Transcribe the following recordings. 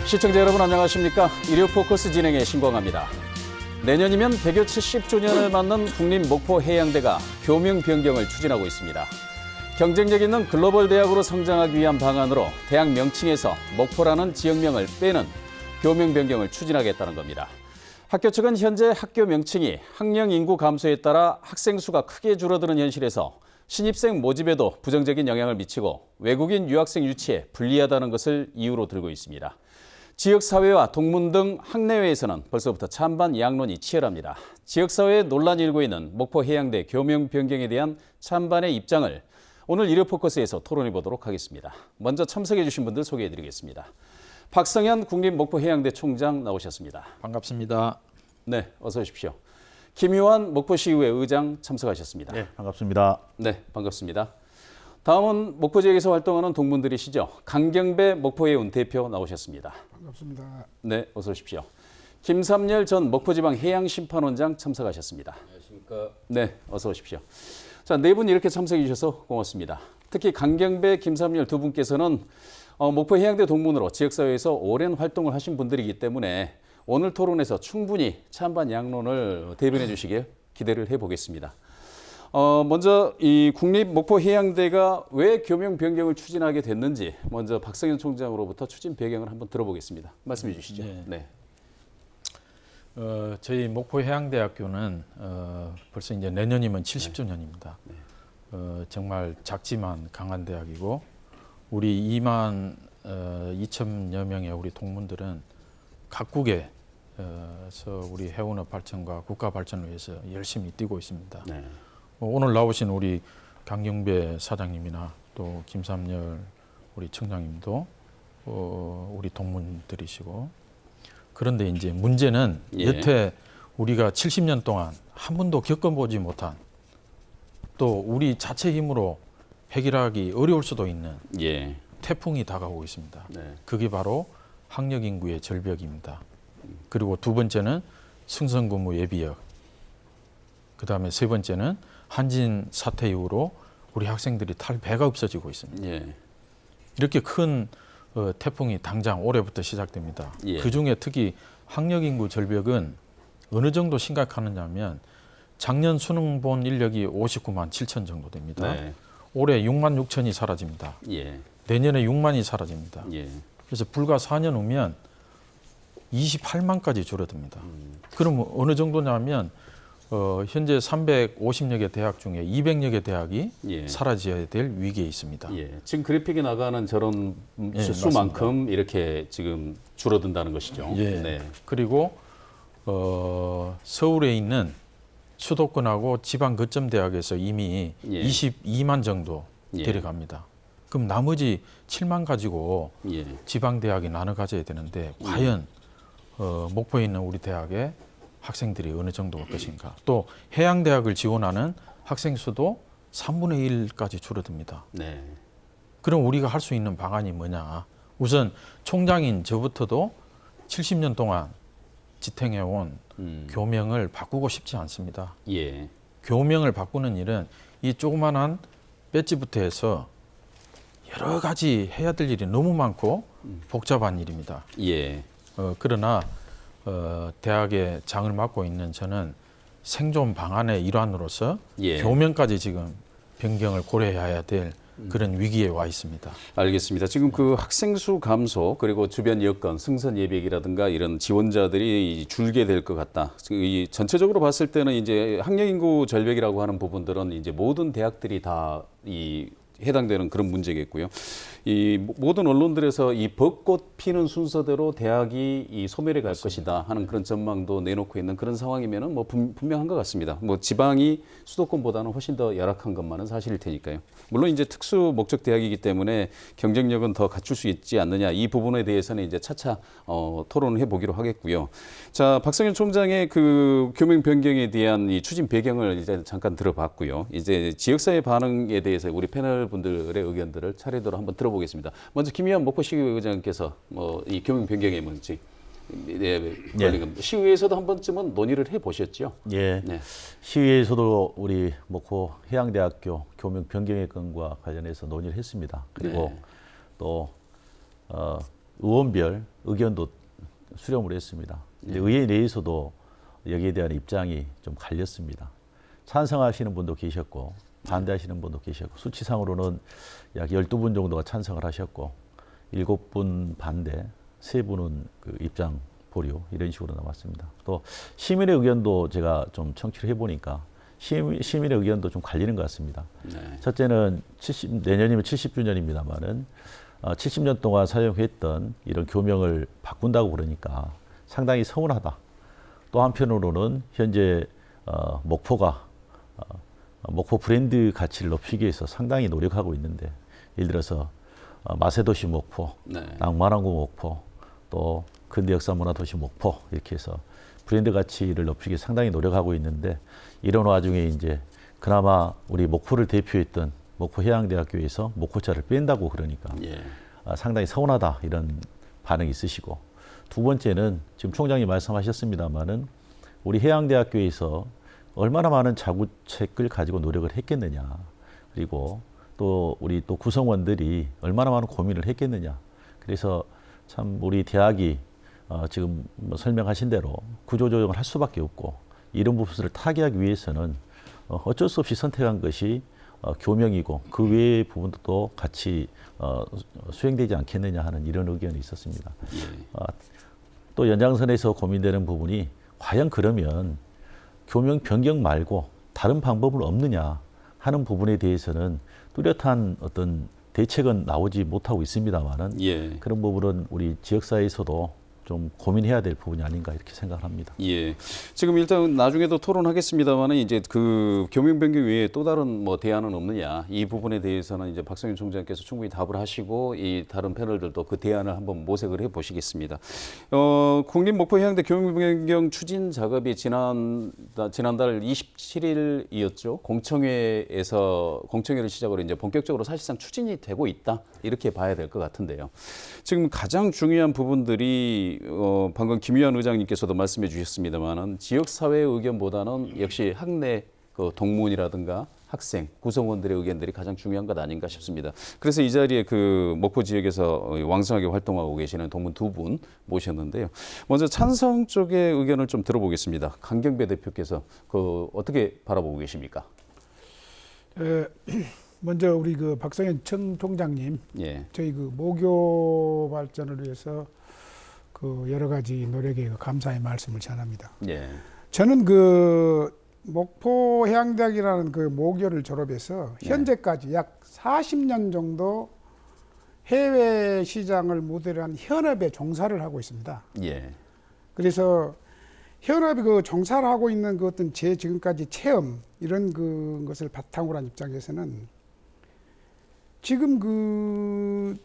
시청자 여러분 안녕하십니까? 일요 포커스 진행의 신광합니다. 내년이면 개교 70주년을 맞는 국립 목포 해양대가 교명 변경을 추진하고 있습니다. 경쟁력 있는 글로벌 대학으로 성장하기 위한 방안으로 대학 명칭에서 목포라는 지역명을 빼는 교명 변경을 추진하겠다는 겁니다. 학교 측은 현재 학교 명칭이 학령 인구 감소에 따라 학생 수가 크게 줄어드는 현실에서 신입생 모집에도 부정적인 영향을 미치고 외국인 유학생 유치에 불리하다는 것을 이유로 들고 있습니다. 지역사회와 동문 등 학내외에서는 벌써부터 찬반 양론이 치열합니다. 지역사회에 논란이 일고 있는 목포 해양대 교명 변경에 대한 찬반의 입장을 오늘 일요 포커스에서 토론해 보도록 하겠습니다. 먼저 참석해 주신 분들 소개해 드리겠습니다. 박성현 국립 목포 해양대 총장 나오셨습니다. 반갑습니다. 네, 어서 오십시오. 김유한 목포시의회 의장 참석하셨습니다. 네, 반갑습니다. 네, 반갑습니다. 다음은 목포 지역에서 활동하는 동문들이시죠. 강경배 목포해운 대표 나오셨습니다. 반갑습니다. 네, 어서 오십시오. 김삼열 전 목포지방 해양심판원장 참석하셨습니다. 안녕하십니까. 네, 어서 오십시오. 자, 네 분 이렇게 참석해 주셔서 고맙습니다. 특히 강경배, 김삼열 두 분께서는 목포 해양대 동문으로 지역사회에서 오랜 활동을 하신 분들이기 때문에 오늘 토론에서 충분히 찬반 양론을 대변해 주시길 기대를 해보겠습니다. 먼저 이 국립 목포 해양대가 왜 교명 변경을 추진하게 됐는지 먼저 박성현 총장으로부터 추진 배경을 한번 들어보겠습니다. 말씀해 주시죠. 네. 저희 목포 해양대학교는 벌써 이제 내년이면 70주년입니다. 정말 작지만 강한 대학이고 우리 2만 2천여 명의 우리 동문들은 각국에서 우리 해운업 발전과 국가 발전을 위해서 열심히 뛰고 있습니다. 네. 오늘 나오신 우리 강경배 사장님이나 또 김삼열 우리 청장님도 우리 동문들이시고 그런데 이제 문제는 여태 우리가 70년 동안 한 번도 겪어보지 못한 또 우리 자체 힘으로 해결하기 어려울 수도 있는 태풍이 다가오고 있습니다. 네. 그게 바로 학력 인구의 절벽입니다. 그리고 두 번째는 승선근무 예비역, 그 다음에 세 번째는 한진 사태 이후로 우리 학생들이 탈 배가 없어지고 있습니다. 이렇게 큰 태풍이 당장 올해부터 시작됩니다. 그중에 특히 학력 인구 절벽은 어느 정도 심각하느냐면 작년 수능 본 인력이 59만 7천 정도 됩니다. 네. 올해 6만 6천이 사라집니다. 내년에 6만이 사라집니다. 그래서 불과 4년 후면 28만까지 줄어듭니다. 그럼 어느 정도냐면 현재 350여 개 대학 중에 200여 개 대학이 사라져야 될 위기에 있습니다. 지금 그래픽에 나가는 저런 수만큼 맞습니다. 이렇게 지금 줄어든다는 것이죠. 네. 그리고 서울에 있는 수도권하고 지방 거점 대학에서 이미 22만 정도 데려갑니다. 그럼 나머지 7만 가지고 지방 대학이 나눠 가져야 되는데 과연 목포에 있는 우리 대학에 학생들이 어느 정도 올 것인가. 또 해양대학을 지원하는 학생 수도 3분의 1까지 줄어듭니다. 네. 그럼 우리가 할 수 있는 방안이 뭐냐. 우선 총장인 저부터도 70년 동안 지탱해온 교명을 바꾸고 싶지 않습니다. 교명을 바꾸는 일은 이 조그만한 배지부터 해서 여러 가지 해야 될 일이 너무 많고 복잡한 일입니다. 그러나 대학의 장을 맡고 있는 저는 생존 방안의 일환으로서 교명까지 지금 변경을 고려해야 될 그런 위기에 와 있습니다. 알겠습니다. 지금 그 학생 수 감소 그리고 주변 여건, 승선 예비역이라든가 이런 지원자들이 줄게 될 것 같다. 이 전체적으로 봤을 때는 이제 학령 인구 절벽이라고 하는 부분들은 이제 모든 대학들이 다 해당되는 그런 문제겠고요. 이 모든 언론들에서 이 벚꽃 피는 순서대로 대학이 이 소멸해 갈 것이다 하는 그런 전망도 내놓고 있는 그런 상황이면은 뭐 분명한 것 같습니다. 뭐 지방이 수도권보다는 훨씬 더 열악한 것만은 사실일 테니까요. 물론 이제 특수 목적 대학이기 때문에 경쟁력은 더 갖출 수 있지 않느냐 이 부분에 대해서는 이제 차차 토론을 해보기로 하겠고요. 자, 박성현 총장의 그 교명 변경에 대한 이 추진 배경을 이제 잠깐 들어봤고요. 이제 지역사회 반응에 대해서 우리 패널 분들의 의견들을 차례대로 한번 들어보겠습니다. 먼저 김유한 목포시의회 의장께서 이 교명 변경의 뭔지 시의회에서도 한 번쯤은 논의를 해보셨죠? 네. 시의회에서도 우리 목포 해양대학교 교명 변경의 건과 관련해서 논의를 했습니다. 그리고 또 의원별 의견도 수렴을 했습니다. 근데 의회 내에서도 여기에 대한 입장이 좀 갈렸습니다. 찬성하시는 분도 계셨고 반대하시는 분도 계셨고 수치상으로는 약 12분 정도가 찬성을 하셨고 7분 반대, 3분은 그 입장 보류 이런 식으로 남았습니다. 또 시민의 의견도 제가 좀 청취를 해보니까 시민의 의견도 좀 갈리는 것 같습니다. 네. 첫째는 내년이면 70주년입니다만은 70년 동안 사용했던 이런 교명을 바꾼다고 그러니까 상당히 서운하다. 또 한편으로는 현재 목포가 목포 브랜드 가치를 높이기 위해서 상당히 노력하고 있는데 예를 들어서 마세도시 목포, 네. 낭만항구 목포, 또 근대역사문화도시 목포 이렇게 해서 브랜드 가치를 높이기 위해 상당히 노력하고 있는데 이런 와중에 이제 그나마 우리 목포를 대표했던 목포해양대학교에서 목포자를 뺀다고 그러니까 예. 상당히 서운하다 이런 반응이 있으시고 두 번째는 지금 총장님 말씀하셨습니다마는 우리 해양대학교에서 얼마나 많은 자구책을 가지고 노력을 했겠느냐 그리고 또 우리 또 구성원들이 얼마나 많은 고민을 했겠느냐 그래서 참 우리 대학이 지금 뭐 설명하신 대로 구조조정을 할 수밖에 없고 이런 부분을 타개하기 위해서는 어쩔 수 없이 선택한 것이 교명이고 그 외의 부분도 또 같이 수행되지 않겠느냐 하는 이런 의견이 있었습니다. 예. 또 연장선에서 고민되는 부분이 과연 그러면 교명 변경 말고 다른 방법은 없느냐 하는 부분에 대해서는 뚜렷한 어떤 대책은 나오지 못하고 있습니다만은 예. 그런 부분은 우리 지역사회에서도 좀 고민해야 될 부분이 아닌가 이렇게 생각합니다. 예. 지금 일단 나중에도 토론하겠습니다만은 이제 그 교명 변경 외에 또 다른 뭐 대안은 없느냐 이 부분에 대해서는 이제 박성윤 총장께서 충분히 답을 하시고 이 다른 패널들도 그 대안을 한번 모색을 해 보시겠습니다. 국립 목포 해양대 교명 변경 추진 작업이 지난달 27일이었죠. 공청회를 시작으로 이제 본격적으로 사실상 추진이 되고 있다 이렇게 봐야 될 것 같은데요. 지금 가장 중요한 부분들이 방금 김유한 의장님께서도 말씀해 주셨습니다만은 지역 사회의 의견보다는 역시 학내 그 동문이라든가 학생, 구성원들의 의견들이 가장 중요한 것 아닌가 싶습니다. 그래서 이 자리에 그 목포 지역에서 왕성하게 활동하고 계시는 동문 두 분 모셨는데요. 먼저 찬성 쪽의 의견을 좀 들어보겠습니다. 강경배 대표께서 그 어떻게 바라보고 계십니까? 먼저 우리 그 박성현 청 총장님, 예. 저희 그 모교 발전을 위해서 그 여러 가지 노력에 감사의 말씀을 전합니다. 예. 저는 그 목포 해양대학이라는 그 모교를 졸업해서 현재까지 약 40년 정도 해외 시장을 무대로 한 현업에 종사를 하고 있습니다. 예. 그래서 현업이 그 종사를 하고 있는 그 어떤 제 지금까지 체험 이런 그 것을 바탕으로 한 입장에서는 지금 그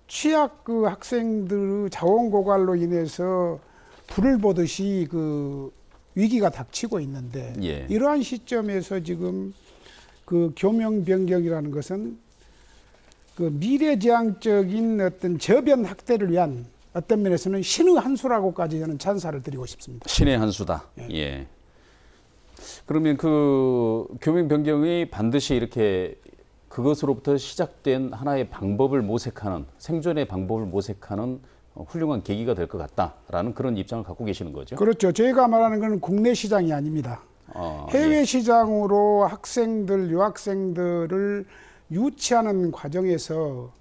취약 그 학생들의 자원 고갈로 인해서 불을 보듯이 그 위기가 닥치고 있는데 예. 이러한 시점에서 지금 그 교명 변경이라는 것은 그 미래지향적인 어떤 저변 확대를 위한 어떤 면에서는 신의 한 수라고까지 저는 찬사를 드리고 싶습니다. 신의 한 수다. 예. 그러면 그 교명 변경이 반드시 이렇게 그것으로부터 시작된 하나의 방법을 모색하는 생존의 방법을 모색하는 훌륭한 계기가 될 것 같다라는 그런 입장을 갖고 계시는 거죠. 그렇죠. 저희가 말하는 것은 국내 시장이 아닙니다. 해외 예. 시장으로 학생들, 유학생들을 유치하는 과정에서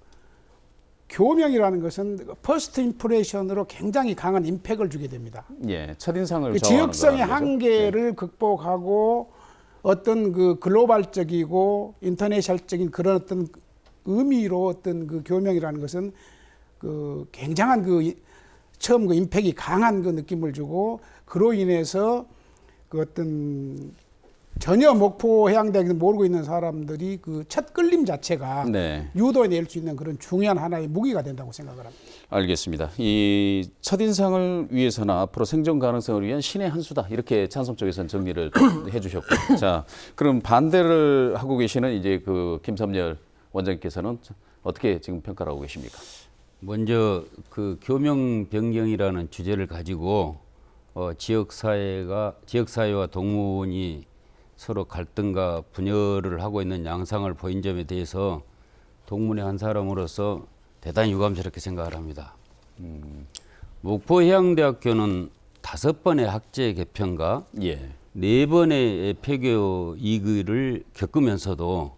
교명이라는 것은 퍼스트 임프레션으로 굉장히 강한 임팩을 주게 됩니다. 예, 첫인상을 그 좌우하는 지역성의 거라는 거죠. 한계를 극복하고 어떤 그 글로벌적이고 인터내셔널적인 그런 어떤 의미로 어떤 그 교명이라는 것은 그 굉장한 그 처음 그 임팩이 강한 그 느낌을 주고 그로 인해서 그 어떤 전혀 목포 해양대학에서 모르고 있는 사람들이 그 첫 끌림 자체가 네. 유도해낼 수 있는 그런 중요한 하나의 무기가 된다고 생각을 합니다. 알겠습니다. 이 첫인상을 위해서나 앞으로 생존 가능성을 위한 신의 한 수다 이렇게 찬성 쪽에서는 정리를 해주셨고, 자 그럼 반대를 하고 계시는 이제 그 김삼열 원장님께서는 어떻게 지금 평가를 하고 계십니까? 먼저 그 교명 변경이라는 주제를 가지고 지역 사회와 동문이 서로 갈등과 분열을 하고 있는 양상을 보인 점에 대해서 동문의 한 사람으로서 대단히 유감스럽게 생각을 합니다. 목포해양대학교는 5번의 학제 개편과 예. 4번의 폐교 이익을 겪으면서도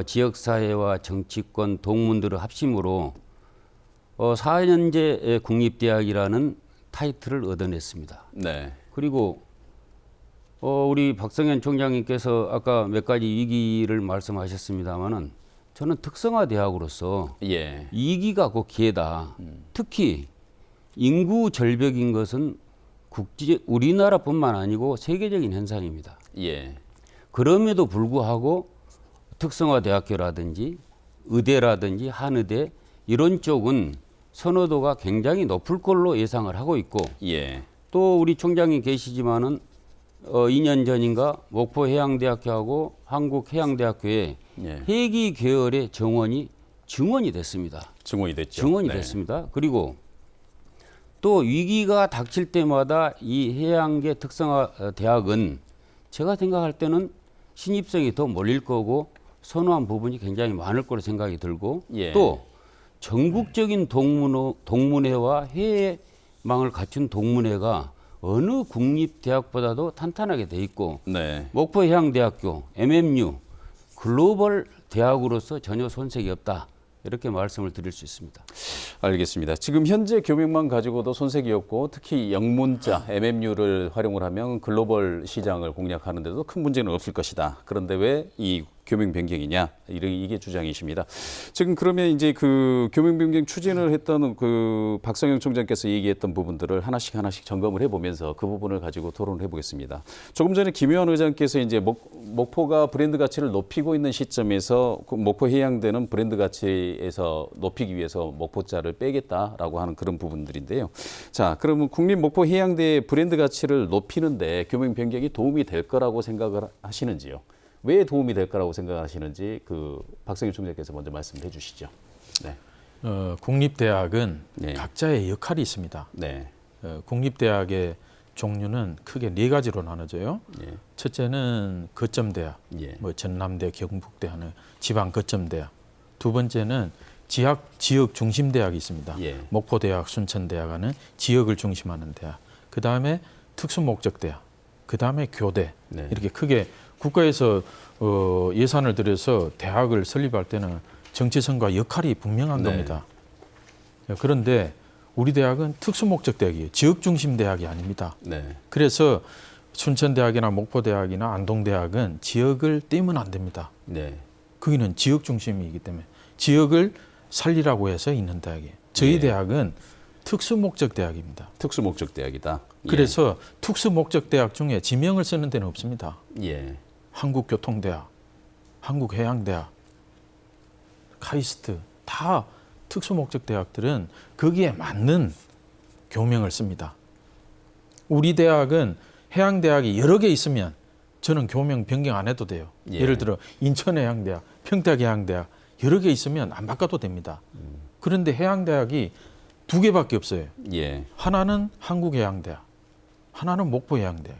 지역사회와 정치권, 동문들의 합심으로 4년제 국립대학이라는 타이틀을 얻어냈습니다. 네. 그리고 우리 박성현 총장님께서 아까 몇 가지 위기를 말씀하셨습니다마는 저는 특성화 대학으로서 예. 위기가 곧 기회다. 특히 인구 절벽인 것은 우리나라뿐만 아니고 세계적인 현상입니다. 예. 그럼에도 불구하고 특성화 대학교라든지 의대라든지 한의대 이런 쪽은 선호도가 굉장히 높을 걸로 예상을 하고 있고 예. 또 우리 총장님 계시지만은 2년 전인가 목포해양대학교하고 한국해양대학교에 예. 해기 계열의 정원이 증원이 됐습니다. 증원이 됐죠. 증원이 네. 됐습니다. 그리고 또 위기가 닥칠 때마다 이 해양계 특성화 대학은 제가 생각할 때는 신입생이 더 몰릴 거고 선호한 부분이 굉장히 많을 거로 생각이 들고 예. 또 전국적인 동문회와 해외망을 갖춘 동문회가 어느 국립대학보다도 탄탄하게 돼 있고 네. 목포해양대학교, MMU 글로벌 대학으로서 전혀 손색이 없다. 이렇게 말씀을 드릴 수 있습니다. 알겠습니다. 지금 현재 교명만 가지고도 손색이 없고 특히 영문자 MMU를 활용을 하면 글로벌 시장을 공략하는 데도 큰 문제는 없을 것이다. 그런데 왜 이 교명 변경이냐? 이게 주장이십니다. 지금 그러면 이제 그 교명 변경 추진을 했던 그 박성영 총장께서 얘기했던 부분들을 하나씩 점검을 해보면서 그 부분을 가지고 토론을 해보겠습니다. 조금 전에 김효한 의장께서 이제 목포가 브랜드 가치를 높이고 있는 시점에서 그 목포 해양대는 브랜드 가치에서 높이기 위해서 목포자를 빼겠다라고 하는 그런 부분들인데요. 자, 그러면 국립 목포 해양대의 브랜드 가치를 높이는데 교명 변경이 도움이 될 거라고 생각을 하시는지요? 왜 도움이 될 거라고 생각하시는지 그 박성일 총장께서 먼저 말씀해 주시죠. 네. 국립대학은 네. 각자의 역할이 있습니다. 네. 국립대학의 종류는 크게 4가지로 나눠져요. 예. 첫째는 거점대학, 예. 뭐 전남대, 경북대 하는 지방 거점대학. 두 번째는 지역 중심대학이 있습니다. 예. 목포대학, 순천대학 하는 지역을 중심하는 대학. 그 다음에 특수목적대학, 그 다음에 교대. 네. 이렇게 크게 국가에서 예산을 들여서 대학을 설립할 때는 정체성과 역할이 분명한 네. 겁니다. 그런데 우리 대학은 특수목적대학이에요. 지역중심대학이 아닙니다. 네. 그래서 순천대학이나 목포대학이나 안동대학은 지역을 떼면 안 됩니다. 네. 거기는 지역중심이기 때문에 지역을 살리라고 해서 있는 대학이에요. 저희 예. 대학은 특수목적대학입니다. 특수목적 대학이다. 그래서 특수목적대학 중에 지명을 쓰는 데는 없습니다. 예. 한국교통대학, 한국해양대학, 카이스트 다 특수목적 대학들은 거기에 맞는 교명을 씁니다. 우리 대학은 해양대학이 여러 개 있으면 저는 교명 변경 안 해도 돼요. 예. 예를 들어 인천해양대학, 평택해양대학 여러 개 있으면 안 바꿔도 됩니다. 그런데 해양대학이 2개밖에 없어요. 예. 하나는 한국해양대학, 하나는 목포해양대학.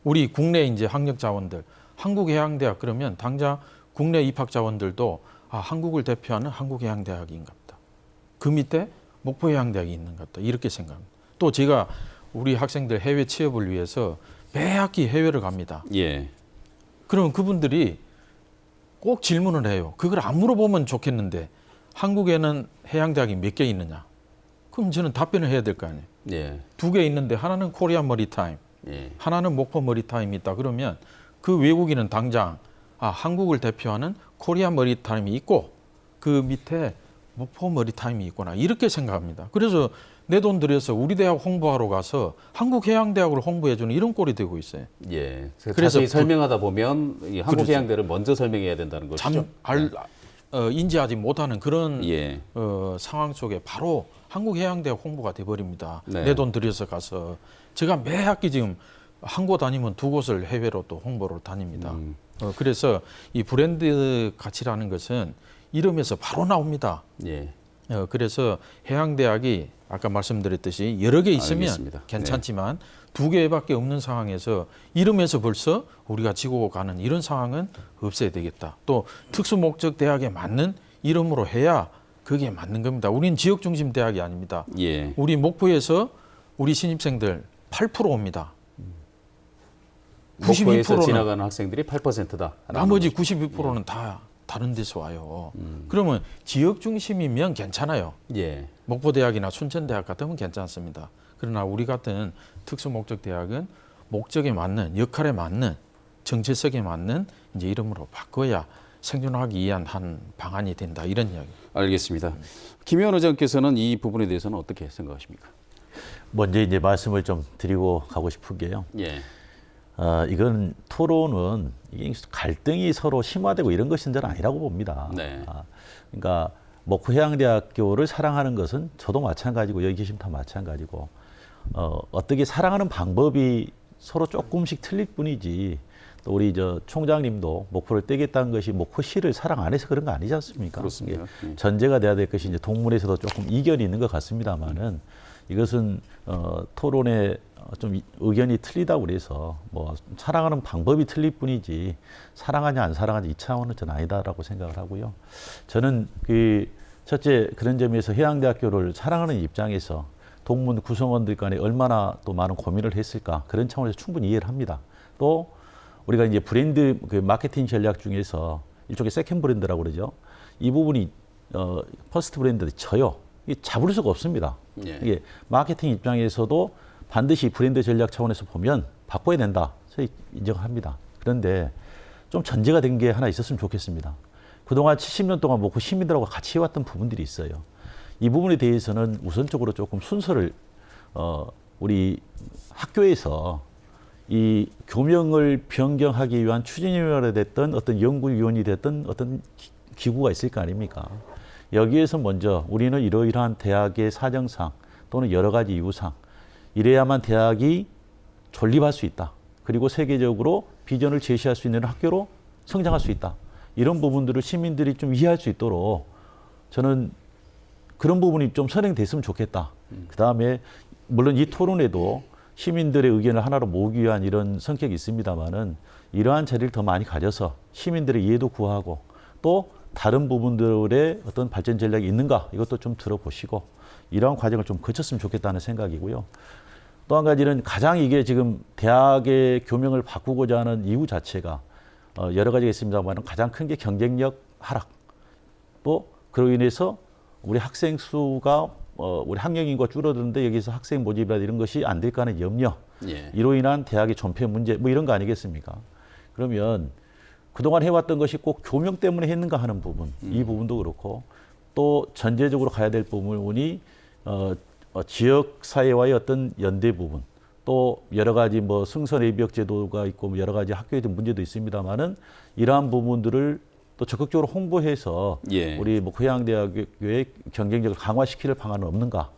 우리 국내 이제 학력 자원들 한국해양대학 그러면 당장 국내 입학 자원들도 한국을 대표하는 한국해양대학인가 보다. 그 밑에 목포해양대학이 있는 것 같다. 이렇게 생각합니다. 또 제가 우리 학생들 해외 취업을 위해서 매 학기 해외를 갑니다. 예. 그러면 그분들이 꼭 질문을 해요. 그걸 안 물어보면 좋겠는데 한국에는 해양대학이 몇 개 있느냐? 그럼 저는 답변을 해야 될 거 아니에요. 예. 2개 있는데 하나는 코리안 머리타임, 예. 하나는 목포 머리타임이 있다. 그러면 그 외국인은 당장 한국을 대표하는 코리안 머리타임이 있고 그 밑에 목포 머리타임이 있구나. 이렇게 생각합니다. 그래서 내 돈 들여서 우리 대학 홍보하러 가서 한국해양대학을 홍보해주는 이런 꼴이 되고 있어요. 예. 그래서 그래서 설명하다 보면 이 그렇죠. 한국해양대를 먼저 설명해야 된다는 것이죠. 인지하지 못하는 그런 예. 상황 속에 바로 한국해양대학 홍보가 돼버립니다. 네. 내 돈 들여서 가서 제가 매 학기 지금 한 곳 아니면 2곳을 해외로 또 홍보를 다닙니다. 그래서 이 브랜드 가치라는 것은 이름에서 바로 나옵니다. 예. 그래서 해양대학이 아까 말씀드렸듯이 여러 개 있으면 알겠습니다. 괜찮지만 2개밖에 없는 상황에서 이름에서 벌써 우리가 지고 가는 이런 상황은 없애야 되겠다. 또 특수목적 대학에 맞는 이름으로 해야 그게 맞는 겁니다. 우리는 지역 중심 대학이 아닙니다. 예. 우리 목포에서 우리 신입생들 8% 옵니다. 목포에서 92%는 지나가는 학생들이 8%다. 나머지 92%는 다 다른 데서 와요. 그러면 지역 중심이면 괜찮아요. 예. 목포대학이나 순천대학 같으면 괜찮습니다. 그러나 우리 같은 특수목적대학은 목적에 맞는, 역할에 맞는, 정체성에 맞는 이제 이름으로 바꿔야 생존하기 위한 한 방안이 된다, 이런 이야기. 알겠습니다. 김혜원 의장께서는 이 부분에 대해서는 어떻게 생각하십니까? 먼저 이제 말씀을 좀 드리고 가고 싶은 게요. 예. 이건 토론은 이게 갈등이 서로 심화되고 이런 것은 저는 아니라고 봅니다. 네. 그러니까 목포해양대학교를 사랑하는 것은 저도 마찬가지고 여기 계신 다 마찬가지고 어떻게 사랑하는 방법이 서로 조금씩 틀릴 뿐이지 또 우리 저 총장님도 목포를 떼겠다는 것이 목포시를 사랑 안 해서 그런 거 아니지 않습니까? 그렇습니다. 이게 전제가 돼야 될 것이 이제 동문에서도 조금 이견이 있는 것 같습니다만은 이것은 토론에 좀 의견이 틀리다고 그래서 뭐 사랑하는 방법이 틀릴 뿐이지 사랑하냐 안 사랑하냐 이 차원은 저는 아니다라고 생각을 하고요. 저는 그 첫째 그런 점에서 해양대학교를 사랑하는 입장에서 동문 구성원들 간에 얼마나 또 많은 고민을 했을까 그런 차원에서 충분히 이해를 합니다. 또 우리가 이제 브랜드 그 마케팅 전략 중에서 일종의 세컨 브랜드라고 그러죠. 이 부분이 퍼스트 브랜드를 져요. 이게 잡을 수가 없습니다. 예. 이게 마케팅 입장에서도 반드시 브랜드 전략 차원에서 보면 바꿔야 된다. 저희 인정을 합니다. 그런데 좀 전제가 된 게 하나 있었으면 좋겠습니다. 그동안 70년 동안 목포 시민들하고 같이 해왔던 부분들이 있어요. 이 부분에 대해서는 우선적으로 조금 순서를 우리 학교에서 이 교명을 변경하기 위한 추진위원회 됐던 어떤 연구위원이 됐던 어떤 기구가 있을 거 아닙니까? 여기에서 먼저 우리는 이러이러한 대학의 사정상 또는 여러 가지 이유상 이래야만 대학이 존립할 수 있다. 그리고 세계적으로 비전을 제시할 수 있는 학교로 성장할 수 있다. 이런 부분들을 시민들이 좀 이해할 수 있도록 저는 그런 부분이 좀 선행됐으면 좋겠다. 그다음에 물론 이 토론에도 시민들의 의견을 하나로 모으기 위한 이런 성격이 있습니다만은 이러한 자리를 더 많이 가져서 시민들의 이해도 구하고 또 다른 부분들의 어떤 발전 전략이 있는가 이것도 좀 들어보시고 이러한 과정을 좀 거쳤으면 좋겠다는 생각이고요. 또 한 가지는 가장 이게 지금 대학의 교명을 바꾸고자 하는 이유 자체가 여러 가지가 있습니다만 가장 큰 게 경쟁력 하락. 또 그로 인해서 우리 학생 수가 우리 학령 인구가 줄어드는데 여기서 학생 모집이나 이런 것이 안 될까 하는 염려. 예. 이로 인한 대학의 존폐 문제 뭐 이런 거 아니겠습니까? 그러면 그동안 해왔던 것이 꼭 교명 때문에 했는가 하는 부분, 이 부분도 그렇고 또 전제적으로 가야 될 부분이 지역 사회와의 어떤 연대 부분, 또 여러 가지 뭐 승선 예비역 제도가 있고 뭐 여러 가지 학교에 대한 문제도 있습니다만은 이러한 부분들을 또 적극적으로 홍보해서 예. 우리 목포해양대학교의 경쟁력을 강화시킬 방안은 없는가?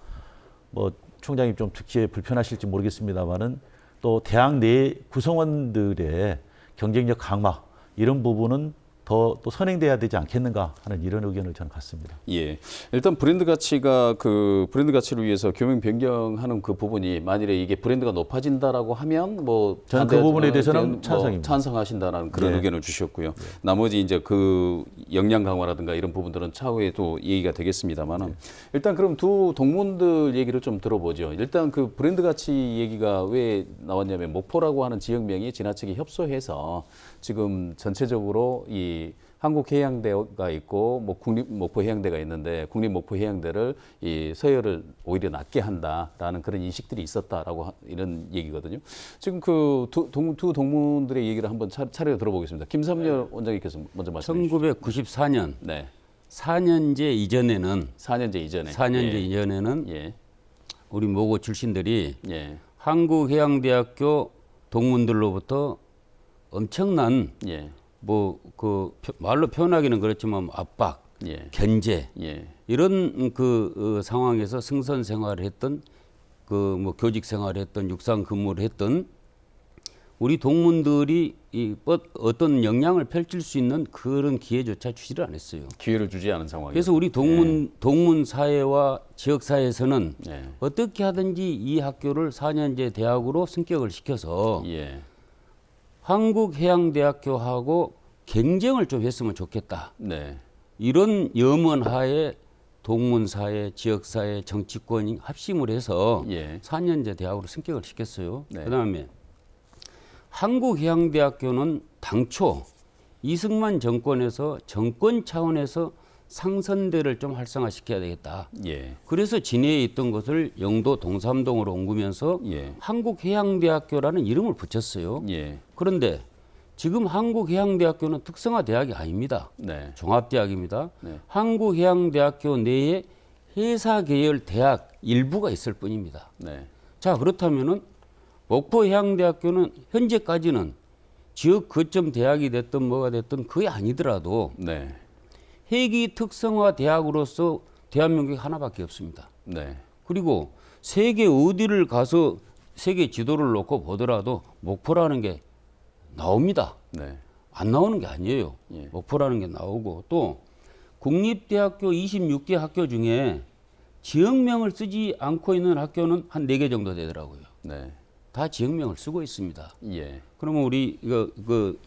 뭐 총장님 좀 듣기에 불편하실지 모르겠습니다만은 또 대학 내 구성원들의 경쟁력 강화 이런 부분은 더 또 선행돼야 되지 않겠는가 하는 이런 의견을 저는 갖습니다. 예. 일단 브랜드 가치가 그 브랜드 가치를 위해서 교명 변경하는 그 부분이 만일에 이게 브랜드가 높아진다라고 하면 뭐 저는 그 부분에 대해서는 찬성입니다. 찬성하신다라는 그런 네. 의견을 주셨고요. 나머지 이제 그 역량 강화라든가 이런 부분들은 차후에 또 얘기가 되겠습니다만은 일단 그럼 두 동문들 얘기를 좀 들어보죠. 일단 그 브랜드 가치 얘기가 왜 나왔냐면 목포라고 하는 지역명이 지나치게 협소해서 지금 전체적으로 이 한국해양대가 있고 뭐 국립목포해양대가 있는데 국립목포해양대를 이 서열을 오히려 낮게 한다라는 그런 인식들이 있었다라고 이런 얘기거든요. 지금 그 두 동문들의 얘기를 한번 차례로 들어보겠습니다. 김삼열 원장님께서 먼저 말씀해 주시죠. 1994년 네. 4년제 이전에는 4년제 이전에. 4년제 예. 이전에는 예. 우리 모고 출신들이 예. 한국해양대학교 동문들로부터 엄청난 예. 뭐 그 말로 표현하기는 그렇지만 압박, 예. 견제 예. 이런 그 상황에서 승선 생활을 했던 그 뭐 교직 생활을 했던 육상 근무를 했던 우리 동문들이 이 어떤 역량을 펼칠 수 있는 그런 기회조차 주지를 않았어요. 기회를 주지 않은 상황이에요. 그래서 우리 동문 사회와 지역 사회에서는 예. 어떻게 하든지 이 학교를 4년제 대학으로 승격을 시켜서 예. 한국해양대학교하고 경쟁을 좀 했으면 좋겠다. 네. 이런 염원 하에 동문사회, 지역사회, 정치권이 합심을 해서 예. 4년제 대학으로 승격을 시켰어요. 네. 그다음에 한국해양대학교는 당초 이승만 정권에서 정권 차원에서 상선대를 좀 활성화시켜야 되겠다. 예. 그래서 진해에 있던 것을 영도 동삼동으로 옮기면서 예. 한국해양대학교라는 이름을 붙였어요. 예. 그런데 지금 한국해양대학교는 특성화 대학이 아닙니다. 네. 종합대학입니다. 네. 한국해양대학교 내에 해사계열 대학 일부가 있을 뿐입니다. 네. 자, 그렇다면은 목포해양대학교는 현재까지는 지역 거점 대학이 됐든 뭐가 됐든 그게 아니더라도 네. 해기 특성화 대학으로서 대한민국에 하나밖에 없습니다. 네. 그리고 세계 어디를 가서 세계 지도를 놓고 보더라도 목포라는 게 나옵니다. 네. 안 나오는 게 아니에요. 예. 목포라는 게 나오고 또 국립대학교 26개 학교 중에 지역명을 쓰지 않고 있는 학교는 한 4개 정도 되더라고요. 네. 다 지역명을 쓰고 있습니다. 예. 그러면 우리 그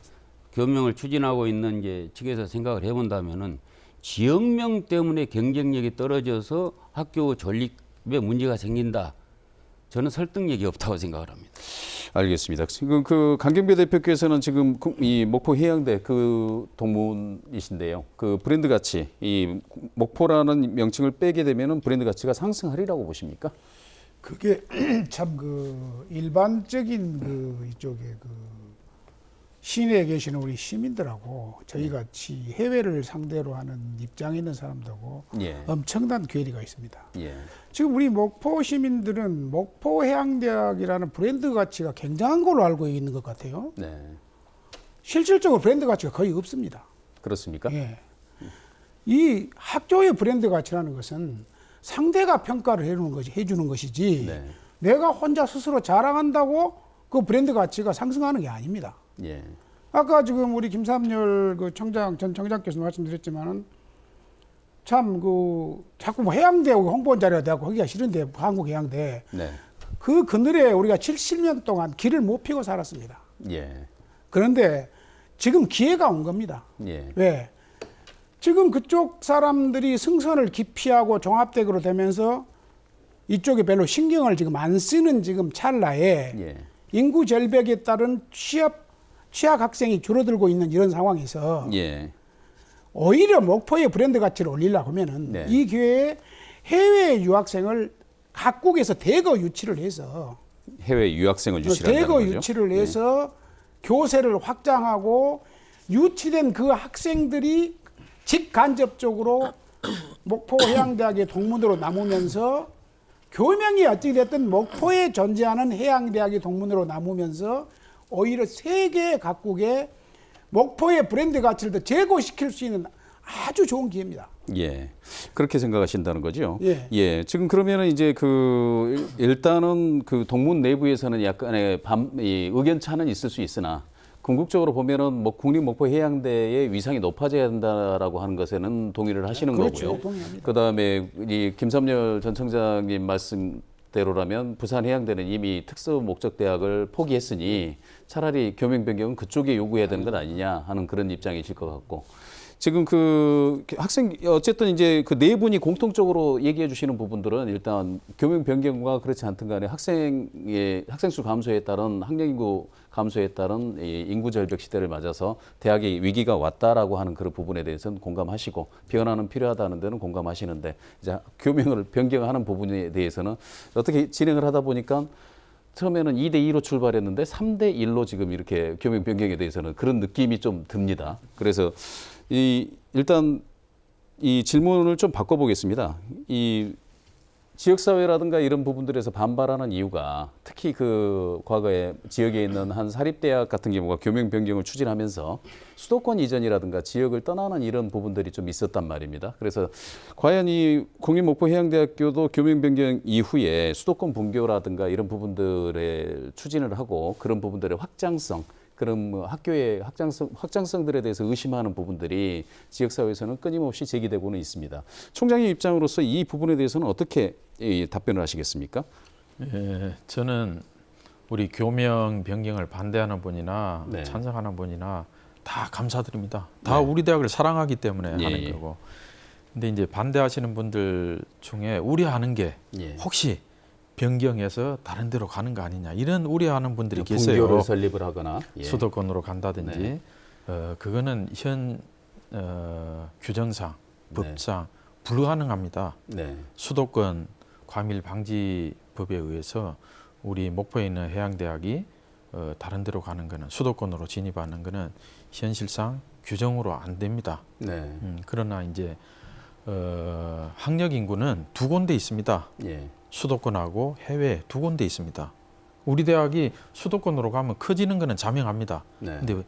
교명을 추진하고 있는 이제 측에서 생각을 해본다면은 지역명 때문에 경쟁력이 떨어져서 학교 존립에 문제가 생긴다. 저는 설득력이 없다고 생각을 합니다. 알겠습니다. 지금 그 강경배 대표께서는 지금 이 목포 해양대 그 동문이신데요. 그 브랜드 가치, 이 목포라는 명칭을 빼게 되면은 브랜드 가치가 상승하리라고 보십니까? 그게 참 그 일반적인 그 이쪽에 그 시내에 계시는 우리 시민들하고 저희 같이 해외를 상대로 하는 입장에 있는 사람들하고 예. 엄청난 괴리가 있습니다. 예. 지금 우리 목포 시민들은 목포해양대학이라는 브랜드 가치가 굉장한 걸로 알고 있는 것 같아요. 네. 실질적으로 브랜드 가치가 거의 없습니다. 그렇습니까? 예. 이 학교의 브랜드 가치라는 것은 상대가 평가를 해주는 것이지 네. 내가 혼자 스스로 자랑한다고 그 브랜드 가치가 상승하는 게 아닙니다. 예. 아까 지금 우리 김삼열 그 전 청장께서 말씀드렸지만은 참 그 자꾸 뭐 해양대 홍보 자료가 돼갖고 하기가 싫은데 한국해양대 네. 그 그늘에 우리가 70년 동안 길을 못 피고 살았습니다. 예. 그런데 지금 기회가 온 겁니다. 예. 왜? 지금 그쪽 사람들이 승선을 기피하고 종합대학으로 되면서 이쪽에 별로 신경을 지금 안 쓰는 지금 찰나에 예. 인구 절벽에 따른 취약 학생이 줄어들고 있는 이런 상황에서 예. 오히려 목포의 브랜드 가치를 올리려고 하면은 네. 이 기회에 해외 유학생을 각국에서 대거 유치를 해서 해외 유학생을 유치한다는 대거 거죠. 유치를 네. 해서 교세를 확장하고 유치된 그 학생들이 직간접적으로 목포해양대학의 동문으로 남으면서 교명이 어찌 됐든 목포에 존재하는 해양대학의 동문으로 남으면서 오히려 세계 각국의 목포의 브랜드 가치를 더 제고시킬 수 있는 아주 좋은 기회입니다. 예. 그렇게 생각하신다는 거죠. 예. 예. 지금 그러면은 이제 그 일단은 그 동문 내부에서는 약간의 이 의견 차는 있을 수 있으나 궁극적으로 보면은 뭐 국립목포해양대의 위상이 높아져야 된다라고 하는 것에는 동의를 하시는 그렇죠. 거고요. 동의합니다. 그다음에 이 김삼열 전 청장님 말씀대로라면 부산해양대는 이미 특수 목적 대학을 포기했으니 차라리 교명 변경은 그쪽에 요구해야 되는 것 아니냐 하는 그런 입장이실 것 같고. 지금 그 학생 어쨌든 이제 그 네 분이 공통적으로 얘기해 주시는 부분들은 일단 교명 변경과 그렇지 않든 간에 학생의 학생 수 감소에 따른 학령 인구 감소에 따른 이 인구 절벽 시대를 맞아서 대학의 위기가 왔다라고 하는 그런 부분에 대해서는 공감하시고 변화는 필요하다는 데는 공감하시는데 이제 교명을 변경하는 부분에 대해서는 어떻게 진행을 하다 보니까 처음에는 2대2로 출발했는데 3대1로 지금 이렇게 교명 변경에 대해서는 그런 느낌이 좀 듭니다. 그래서 일단 이 질문을 좀 바꿔보겠습니다. 이 지역사회라든가 이런 부분들에서 반발하는 이유가 특히 그 과거에 지역에 있는 한 사립대학 같은 경우가 교명 변경을 추진하면서 수도권 이전이라든가 지역을 떠나는 이런 부분들이 좀 있었단 말입니다. 그래서 과연 이 국립목포해양대학교도 교명 변경 이후에 수도권 분교라든가 이런 부분들의 추진을 하고 그런 부분들의 확장성 그런 뭐 학교의 확장성들에 대해서 의심하는 부분들이 지역사회에서는 끊임없이 제기되고는 있습니다. 총장의 입장으로서 이 부분에 대해서는 어떻게 답변을 하시겠습니까? 예, 저는 우리 교명 변경을 반대하는 분이나 네. 찬성하는 분이나 다 감사드립니다. 다 네. 우리 대학을 사랑하기 때문에 예, 하는 예. 거고. 근데 이제 반대하시는 분들 중에 우려하는 게 예. 혹시 변경해서 다른 데로 가는 거 아니냐 이런 우려하는 분들이 계세요. 분교를 설립을 하거나 예. 수도권으로 간다든지 네. 그거는 현 규정상 법상 불가능합니다. 네. 수도권 과밀 방지법에 의해서 우리 목포에 있는 해양대학이 다른 데로 가는 거는 수도권으로 진입하는 거는 현실상 규정으로 안 됩니다. 네. 그러나 이제 학력 인구는 두 군데 있습니다. 예. 수도권하고 해외 두 군데 있습니다. 우리 대학이 수도권으로 가면 커지는 거는 자명합니다. 네. 근데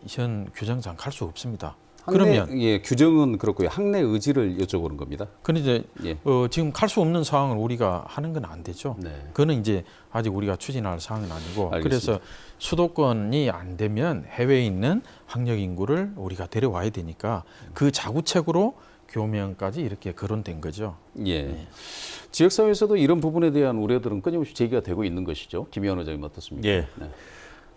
현 규정상 갈 수 없습니다. 학내, 그러면 예, 규정은 그렇고요. 학내 의지를 여쭤보는 겁니다. 근데 이제 예. 지금 갈 수 없는 상황을 우리가 하는 건 안 되죠. 네. 그거는 이제 아직 우리가 추진할 사항은 아니고 알겠습니다. 그래서 수도권이 안 되면 해외에 있는 학력 인구를 우리가 데려와야 되니까 그 자구책으로 교명까지 이렇게 거론된 거죠. 예. 지역사회에서도 이런 부분에 대한 우려들은 끊임없이 제기가 되고 있는 것이죠. 김희원 의장님 어떻습니까? 예. 네.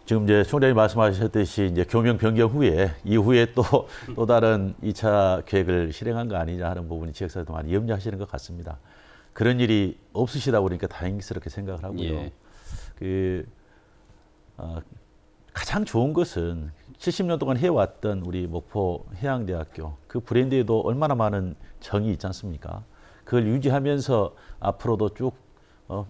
지금 이제 총장님 말씀하셨듯이 이제 교명 변경 후에 이후에 또 다른 2차 계획을 실행한 거 아니냐 하는 부분이 지역사회도 많이 염려하시는 것 같습니다. 그런 일이 없으시다 보니까 다행스럽게 생각을 하고요. 예. 가장 좋은 것은 70년 동안 해왔던 우리 목포 해양대학교 그 브랜드에도 얼마나 많은 정이 있지 않습니까? 그걸 유지하면서 앞으로도 쭉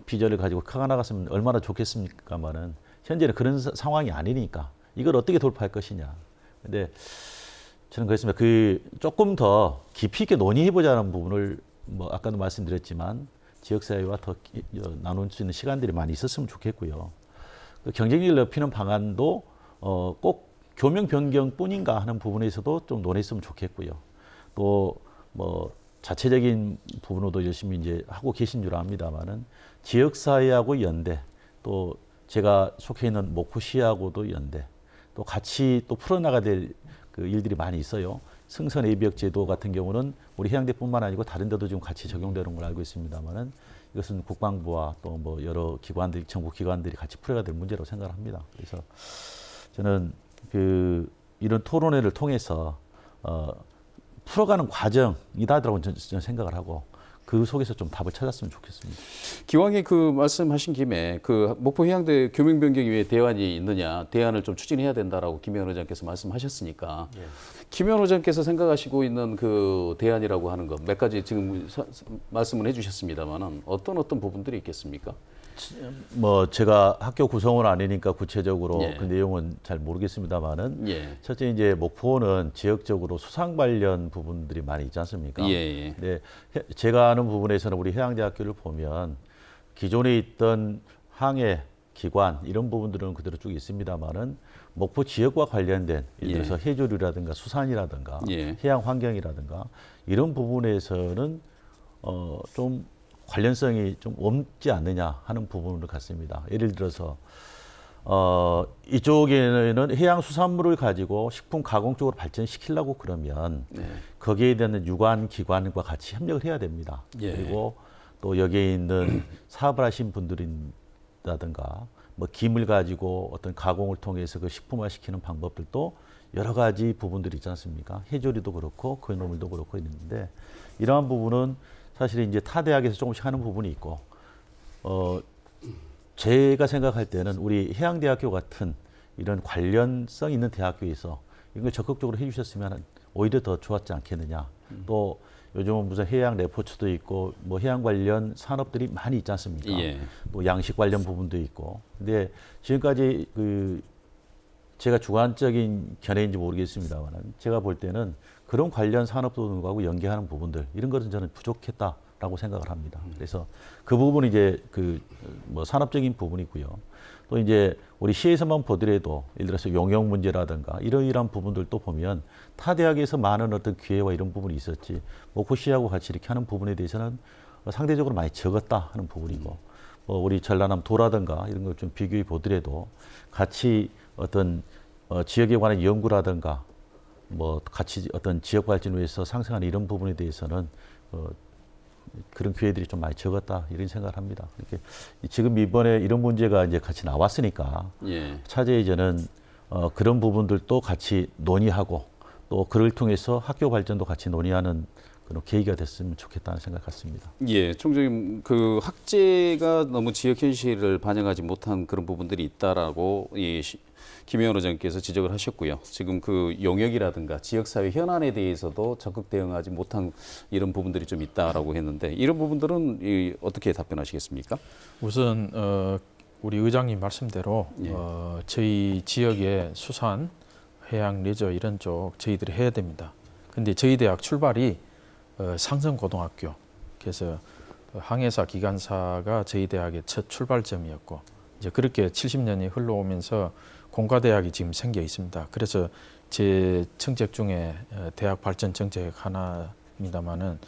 비전을 가지고 커나갔으면 얼마나 좋겠습니까만은 현재는 그런 상황이 아니니까 이걸 어떻게 돌파할 것이냐. 근데 저는 그렇습니다. 조금 더 깊이 있게 논의해보자는 부분을 뭐 아까도 말씀드렸지만 지역사회와 더 나눌 수 있는 시간들이 많이 있었으면 좋겠고요. 그 경쟁력을 높이는 방안도 꼭 교명 변경뿐인가 하는 부분에서도 좀 논했으면 좋겠고요. 또 뭐 자체적인 부분으로도 열심히 이제 하고 계신 줄 압니다만은 지역사회하고 연대 또 제가 속해 있는 목포시하고도 연대 또 같이 또 풀어나가야 될 그 일들이 많이 있어요. 승선 예비역 제도 같은 경우는 우리 해양대뿐만 아니고 다른 데도 지금 같이 적용되는 걸 알고 있습니다만은 이것은 국방부와 또 뭐 여러 기관들, 정부 기관들이 같이 풀어야 될 문제라고 생각을 합니다. 그래서 저는 이런 토론회를 통해서 풀어가는 과정이다라고 저는 생각을 하고 그 속에서 좀 답을 찾았으면 좋겠습니다. 기왕에 그 말씀하신 김에 그 목포 해양대 교명 변경이 왜 대안이 있느냐, 대안을 좀 추진해야 된다라고 김희원 의장께서 말씀하셨으니까 김희원 의장께서 생각하시고 있는 그 대안이라고 하는 것 몇 가지 지금 말씀을 해주셨습니다만은 어떤 부분들이 있겠습니까? 뭐 제가 학교 구성원 아니니까 구체적으로 예. 그 내용은 잘 모르겠습니다만은 예. 첫째 이제 목포는 지역적으로 수상 관련 부분들이 많이 있지 않습니까? 예. 네, 제가 아는 부분에서는 우리 해양대학교를 보면 기존에 있던 항해 기관 이런 부분들은 그대로 쭉 있습니다만은 목포 지역과 관련된 예를 들어서 해조류라든가 수산이라든가 예. 해양 환경이라든가 이런 부분에서는 좀 관련성이 좀 없지 않느냐 하는 부분을 갖습니다. 예를 들어서 이쪽에는 해양 수산물을 가지고 식품 가공 쪽으로 발전시키려고 그러면 거기에 대한 유관 기관과 같이 협력을 해야 됩니다. 예. 그리고 또 여기에 있는 사업을 하신 분들이라든가 뭐 김을 가지고 어떤 가공을 통해서 그 식품화 시키는 방법들도 여러 가지 부분들이 있지 않습니까? 해조류도 그렇고 거위물도 그렇고 있는데 이러한 부분은 사실 이제 타 대학에서 조금씩 하는 부분이 있고, 제가 생각할 때는 우리 해양대학교 같은 이런 관련성 있는 대학교에서 이런 걸 적극적으로 해주셨으면 오히려 더 좋았지 않겠느냐. 또 요즘은 무슨 해양 레포츠도 있고, 뭐 해양 관련 산업들이 많이 있지 않습니까? 예. 또 양식 관련 부분도 있고. 근데 지금까지 제가 주관적인 견해인지 모르겠습니다만, 제가 볼 때는 그런 관련 산업들하고 연계하는 부분들 이런 것은 저는 부족했다라고 생각을 합니다. 그래서 그 부분이 이제 뭐 산업적인 부분이고요. 또 이제 우리 시에서만 보더라도 예를 들어서 용역 문제라든가 이러이러한 부분들도 보면 타 대학에서 많은 어떤 기회와 이런 부분이 있었지 목포시하고 같이 이렇게 하는 부분에 대해서는 상대적으로 많이 적었다 하는 부분이고, 뭐 우리 전라남 도라든가 이런 걸 좀 비교해 보더라도 같이 어떤 지역에 관한 연구라든가 뭐 같이 어떤 지역 발전을 위해서 상생하는 이런 부분에 대해서는 그런 기회들이 좀 많이 적었다 이런 생각을 합니다. 이렇게 지금 이번에 이런 문제가 이제 같이 나왔으니까 예. 차제에 저는 그런 부분들도 같이 논의하고 또 그를 통해서 학교 발전도 같이 논의하는 그런 계기가 됐으면 좋겠다는 생각 같습니다. 예, 총장님 그 학제가 너무 지역 현실을 반영하지 못한 그런 부분들이 있다라고 김혜원 의장께서 지적을 하셨고요. 지금 그 용역이라든가 지역사회 현안에 대해서도 적극 대응하지 못한 이런 부분들이 좀 있다라고 했는데 이런 부분들은 어떻게 답변하시겠습니까? 우선 우리 의장님 말씀대로 예. 저희 지역의 수산, 해양, 레저 이런 쪽 저희들이 해야 됩니다. 근데 저희 대학 출발이 상성고등학교, 그래서 항해사 기관사가 저희 대학의 첫 출발점이었고 이제 그렇게 70년이 흘러오면서 공과대학이 지금 생겨 있습니다. 그래서 제 정책 중에 대학 발전 정책 하나입니다만은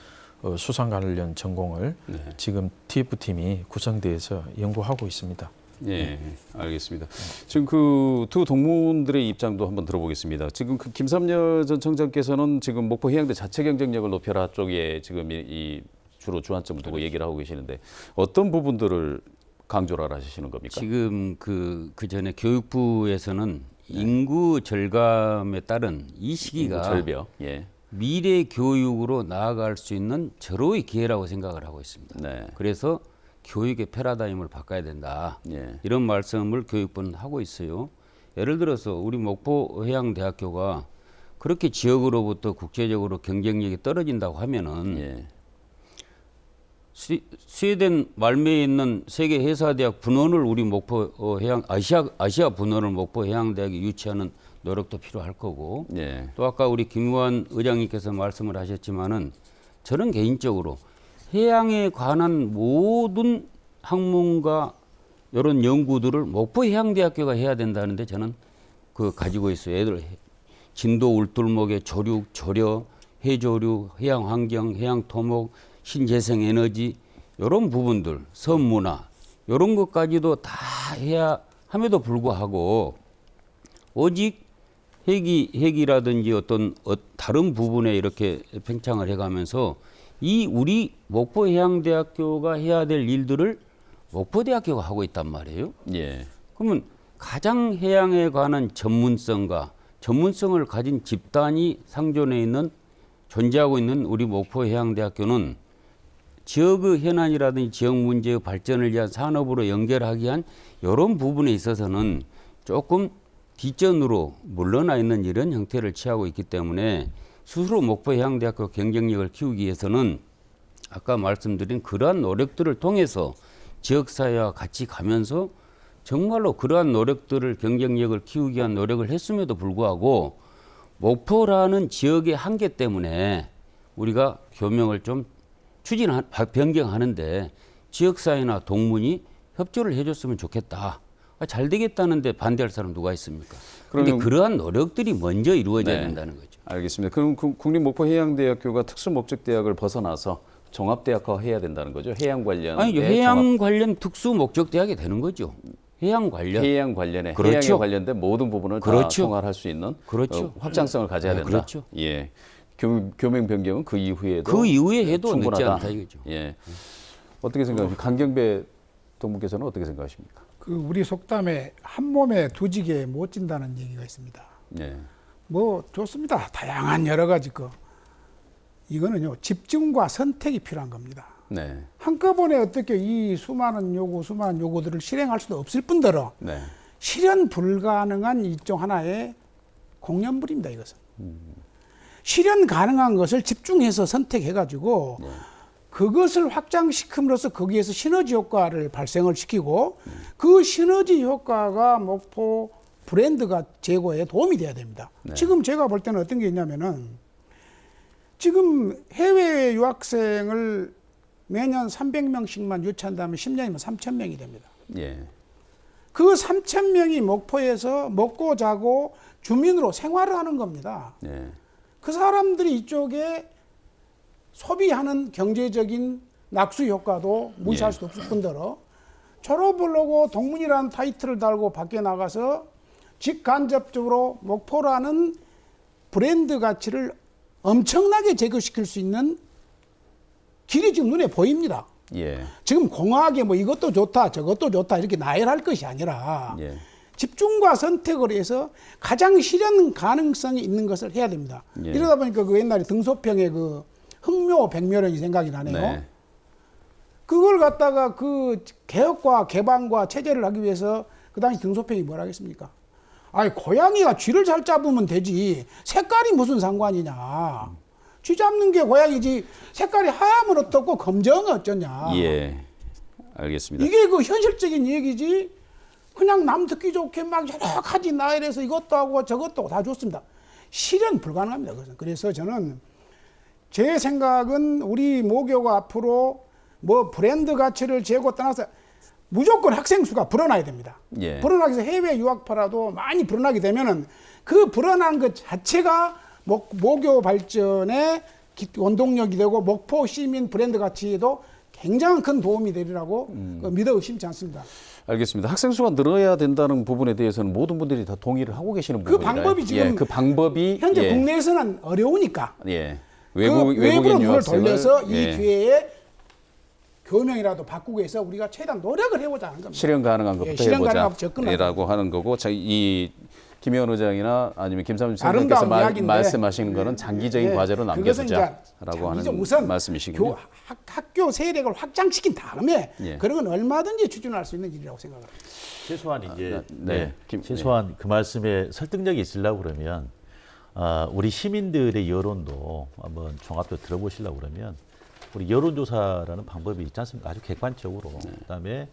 수산 관련 전공을 네. 지금 TF팀이 구성돼서 연구하고 있습니다. 예, 알겠습니다. 지금 그 두 동문들의 입장도 한번 들어보겠습니다. 지금 그 김삼려 전 청장께서는 지금 목포 해양대 자체 경쟁력을 높여라 쪽에 지금 이 주로 주안점을 두고 얘기를 하고 계시는데 어떤 부분들을 강조를 하시는 겁니까? 지금 그 전에 교육부에서는 인구 절감에 따른 이 시기가 절벽. 예. 미래 교육으로 나아갈 수 있는 절호의 기회라고 생각을 하고 있습니다. 네. 그래서 교육의 패러다임을 바꿔야 된다. 예. 이런 말씀을 교육부는 하고 있어요. 예를 들어서 우리 목포해양대학교가 그렇게 지역으로부터 국제적으로 경쟁력이 떨어진다고 하면은 예. 스웨덴 말미에 있는 세계 해사대학 분원을 우리 목포 해양 아시아 분원을 목포 해양대학에 유치하는 노력도 필요할 거고 예. 또 아까 우리 김우환 의장님께서 말씀을 하셨지만은 저는 개인적으로 해양에 관한 모든 학문과 이런 연구들을 목포 해양대학교가 해야 된다는데 저는 그 가지고 있어요. 애들 진도 울돌목의 조륙, 조려, 해조류, 해양 환경, 해양 토목, 신재생 에너지 이런 부분들, 섬문화 이런 것까지도 다 해야 함에도 불구하고 오직 핵이라든지 어떤 다른 부분에 이렇게 팽창을 해가면서 이 우리 목포해양대학교가 해야 될 일들을 목포대학교가 하고 있단 말이에요. 예. 그러면 가장 해양에 관한 전문성과 전문성을 가진 집단이 상존해 있는 존재하고 있는 우리 목포해양대학교는 지역의 현안이라든지 지역 문제의 발전을 위한 산업으로 연결하기 위한 이런 부분에 있어서는 조금 뒷전으로 물러나 있는 이런 형태를 취하고 있기 때문에 스스로 목포해양대학교 경쟁력을 키우기 위해서는 아까 말씀드린 그러한 노력들을 통해서 지역사회와 같이 가면서 정말로 그러한 노력들을 경쟁력을 키우기 위한 노력을 했음에도 불구하고 목포라는 지역의 한계 때문에 우리가 교명을 좀 변경하는데 지역사회나 동문이 협조를 해줬으면 좋겠다. 잘 되겠다는데 반대할 사람 누가 있습니까? 그런데 그러한 노력들이 먼저 이루어져야 된다는 거죠. 알겠습니다. 그럼 국립목포해양대학교가 특수목적대학을 벗어나서 종합대학화해야 된다는 거죠? 해양 관련. 아니죠. 해양 관련 특수 목적 대학이 되는 거죠. 해양 관련. 해양 관련에 그렇죠. 해양에 관련된 모든 부분을 그렇죠. 다 통할할 수 있는 그렇죠. 확장성을 가져야 된다. 그렇죠. 예. 교명 변경은 그 이후에도 그 이후에 해도 늦지 충분하다. 않다 이거죠. 예. 어떻게 생각하십니까? 강경배 동무께서는 어떻게 생각하십니까? 그 우리 속담에 한 몸에 두 지게 못 진다는 얘기가 있습니다. 예. 뭐 좋습니다. 다양한 여러 가지 이거는요 집중과 선택이 필요한 겁니다. 네. 한꺼번에 어떻게 이 수많은 요구들을 실행할 수도 없을 뿐더러 네. 실현 불가능한 일종 하나의 공연물입니다. 이것은 실현 가능한 것을 집중해서 선택해가지고 그것을 확장시킴으로써 거기에서 시너지 효과를 발생을 시키고 그 시너지 효과가 목포 브랜드가 제고에 도움이 돼야 됩니다. 네. 지금 제가 볼 때는 어떤 게 있냐면은 지금 해외 유학생을 매년 300명씩만 유치한다면 10년이면 3,000명이 됩니다. 예. 그 3,000명이 목포에서 먹고 자고 주민으로 생활을 하는 겁니다. 예. 그 사람들이 이쪽에 소비하는 경제적인 낙수 효과도 무시할 수도 없을 뿐더러 졸업을 하고 동문이라는 타이틀을 달고 밖에 나가서 직간접적으로 목포라는 브랜드 가치를 엄청나게 제거시킬 수 있는 길이 지금 눈에 보입니다. 예. 지금 공하게 뭐 이것도 좋다 저것도 좋다 이렇게 나열할 것이 아니라 예. 집중과 선택을 해서 가장 실현 가능성이 있는 것을 해야 됩니다. 예. 이러다 보니까 그 옛날에 등소평의 그 흥묘 백묘령이 생각이 나네요. 네. 그걸 갖다가 그 개혁과 개방과 체제를 하기 위해서 그 당시 등소평이 뭐라 하겠습니까? 아니 고양이가 쥐를 잘 잡으면 되지 색깔이 무슨 상관이냐. 쥐 잡는 게 고양이지 색깔이 하얗면 어떻고 검정은 어쩌냐. 예. 알겠습니다. 이게 그 현실적인 얘기지. 그냥 남 듣기 좋게 막 여러 가지 나열해서 이것도 하고 저것도 하고 다 좋습니다. 실현 불가능합니다. 그것은. 그래서 저는 제 생각은 우리 모교가 앞으로 뭐 브랜드 가치를 재고 떠나서 무조건 학생 수가 불어나야 됩니다. 예. 불어나기 위해서 해외 유학파라도 많이 불어나게 되면은 그 불어난 것 자체가 모교 발전의 원동력이 되고 목포 시민 브랜드 가치에도 굉장히 큰 도움이 되리라고 믿어 의심치 않습니다. 알겠습니다. 학생 수가 늘어야 된다는 부분에 대해서는 모든 분들이 다 동의를 하고 계시는 그 부분이라. 방법이 지금 예, 그 방법이 현재 예, 국내에서는 어려우니까 예. 외부로 눈을 유학생을, 돌려서 이 예, 기회에 교명이라도 바꾸기 위해서 우리가 최대한 노력을 해보자 하는 겁니다. 실현 가능한 것부터 예, 실현 가능한 해보자. 것부터 접근하자. 라고 하는 거고 이 김의원 의장이나 아니면 김삼일 아름다운 선생님께서 이야기인데, 말씀하시는 거는 장기적인 예, 과제로 그것은 이제 남겨두자라고 하는 장기적 우선 말씀이시군요. 학교 세력을 확장시킨 다음에 예. 그런 건 얼마든지 추진할 수 있는 일이라고 생각합니다. 최소한 이제 네. 최소한 그 말씀에 설득력이 있으려고 그러면 우리 시민들의 여론도 한번 종합적으로 들어보시려고 그러면 우리 여론조사라는 방법이 있지 않습니까? 아주 객관적으로. 그다음에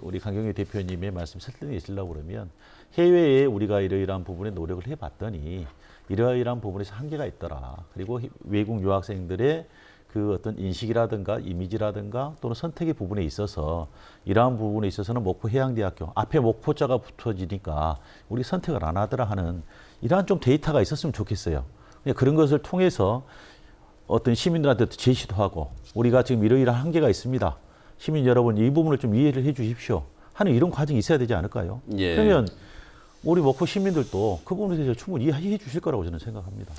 우리 강경희 대표님의 말씀 설득력이 있으려고 그러면 해외에 우리가 이러이러한 부분에 노력을 해봤더니 이러이러한 부분에서 한계가 있더라. 그리고 외국 유학생들의 그 어떤 인식이라든가 이미지라든가 또는 선택의 부분에 있어서 이러한 부분에 있어서는 목포 해양대학교 앞에 목포자가 붙어지니까 우리 선택을 안 하더라 하는 이러한 좀 데이터가 있었으면 좋겠어요. 그런 것을 통해서 어떤 시민들한테도 제시도 하고 우리가 지금 이러이러한 한계가 있습니다. 시민 여러분 이 부분을 좀 이해를 해 주십시오 하는 이런 과정이 있어야 되지 않을까요? 예. 그러면 우리 목포 시민들도 그 부분에 대해서 충분히 이해해 주실 거라고 저는 생각합니다.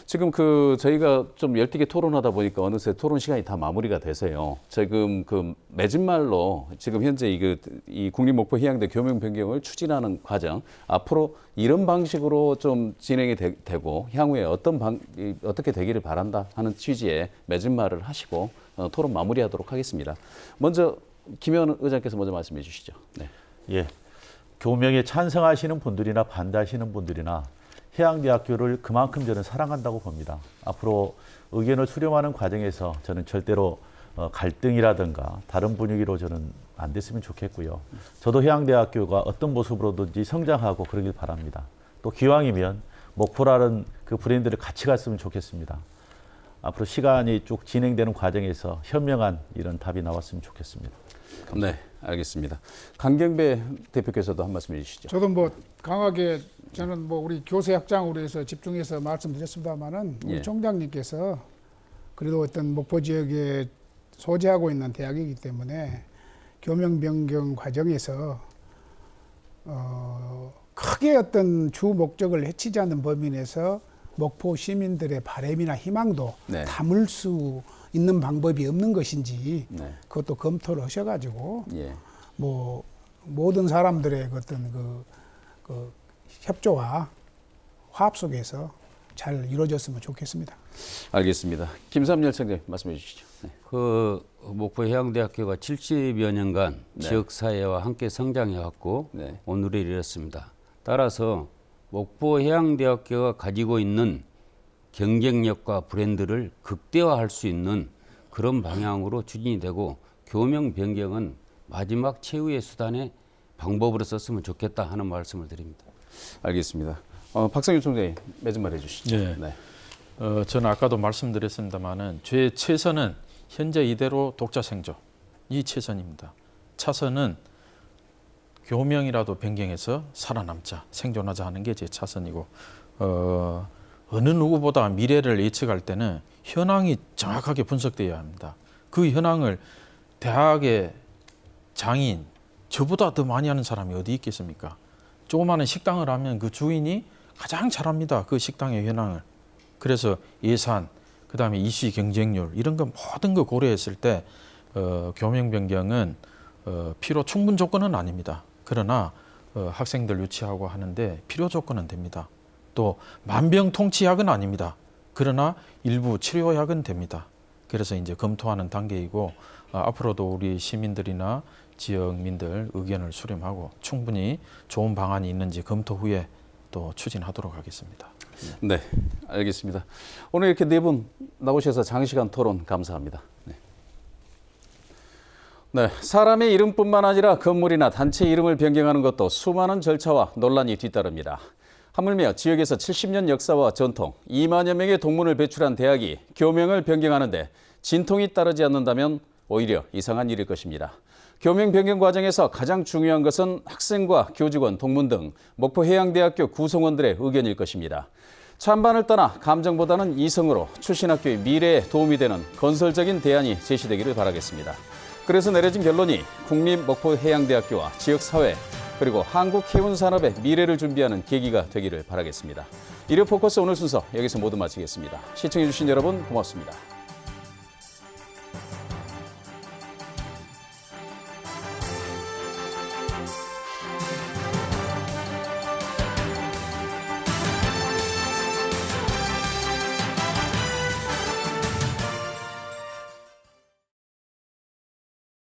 지금 저희가 좀 열띠게 토론하다 보니까 어느새 토론 시간이 다 마무리가 돼서요. 지금 맺은 말로 지금 현재 이 국립목포 해양대 교명 변경을 추진하는 과정 앞으로 이런 방식으로 좀 진행이 되고 향후에 어떻게 되기를 바란다 하는 취지의 맺은 말을 하시고 토론 마무리하도록 하겠습니다. 먼저 김의원 의장께서 먼저 말씀해 주시죠. 네. 예. 교명에 찬성하시는 분들이나 반대하시는 분들이나 해양대학교를 그만큼 저는 사랑한다고 봅니다. 앞으로 의견을 수렴하는 과정에서 저는 절대로 갈등이라든가 다른 분위기로 저는 안 됐으면 좋겠고요. 저도 해양대학교가 어떤 모습으로든지 성장하고 그러길 바랍니다. 또 기왕이면 목포라는 그 브랜드를 같이 갔으면 좋겠습니다. 앞으로 시간이 쭉 진행되는 과정에서 현명한 이런 답이 나왔으면 좋겠습니다. 네, 알겠습니다. 강경배 대표께서도 한 말씀 해주시죠. 저도 뭐 강하게 저는 뭐 우리 교세 학장으로 해서 집중해서 말씀드렸습니다만은 우리 예. 총장님께서 그래도 어떤 목포 지역에 소재하고 있는 대학이기 때문에 교명 변경 과정에서 크게 어떤 주 목적을 해치지 않는 범위 내에서 목포 시민들의 바람이나 희망도 네. 담을 수 있는 방법이 없는 것인지 네. 그것도 검토를 하셔가지고 예. 뭐 모든 사람들의 어떤 그 협조와 화합 속에서 잘 이루어졌으면 좋겠습니다. 알겠습니다. 김삼열 청장님 말씀해 주시죠. 네. 목포 해양대학교가 70여 년간 네. 지역사회와 함께 성장해왔고 네. 오늘에 이르렀습니다. 따라서 목포 해양대학교가 가지고 있는 경쟁력과 브랜드를 극대화할 수 있는 그런 방향으로 추진이 되고 교명 변경은 마지막 최후의 수단의 방법으로 썼으면 좋겠다 하는 말씀을 드립니다. 알겠습니다. 박성윤 총장님 맺은 말 해주시죠. 네. 저는 아까도 말씀드렸습니다마는 제 최선은 현재 이대로 독자 생존 이 최선입니다. 차선은 교명이라도 변경해서 살아남자 생존하자 하는 게 제 차선이고 어느 누구보다 미래를 예측할 때는 현황이 정확하게 분석되어야 합니다. 그 현황을 대학의 장인 저보다 더 많이 하는 사람이 어디 있겠습니까? 조그마한 식당을 하면 그 주인이 가장 잘합니다. 그 식당의 현황을. 그래서 예산, 그다음에 이슈 경쟁률 이런 거 모든 거 고려했을 때 교명 변경은 필요 충분 조건은 아닙니다. 그러나 학생들 유치하고 하는데 필요 조건은 됩니다. 또 만병통치약은 아닙니다. 그러나 일부 치료약은 됩니다. 그래서 이제 검토하는 단계이고 앞으로도 우리 시민들이나 지역민들 의견을 수렴하고 충분히 좋은 방안이 있는지 검토 후에 또 추진하도록 하겠습니다. 네, 알겠습니다. 오늘 이렇게 네 분 나오셔서 장시간 토론 감사합니다. 네. 네, 사람의 이름뿐만 아니라 건물이나 단체 이름을 변경하는 것도 수많은 절차와 논란이 뒤따릅니다. 하물며 지역에서 70년 역사와 전통, 2만여 명의 동문을 배출한 대학이 교명을 변경하는데 진통이 따르지 않는다면 오히려 이상한 일일 것입니다. 교명 변경 과정에서 가장 중요한 것은 학생과 교직원, 동문 등 목포해양대학교 구성원들의 의견일 것입니다. 찬반을 떠나 감정보다는 이성으로 출신 학교의 미래에 도움이 되는 건설적인 대안이 제시되기를 바라겠습니다. 그래서 내려진 결론이 국립목포해양대학교와 지역사회 그리고 한국해운산업의 미래를 준비하는 계기가 되기를 바라겠습니다. 일요포커스 오늘 순서 여기서 모두 마치겠습니다. 시청해주신 여러분 고맙습니다.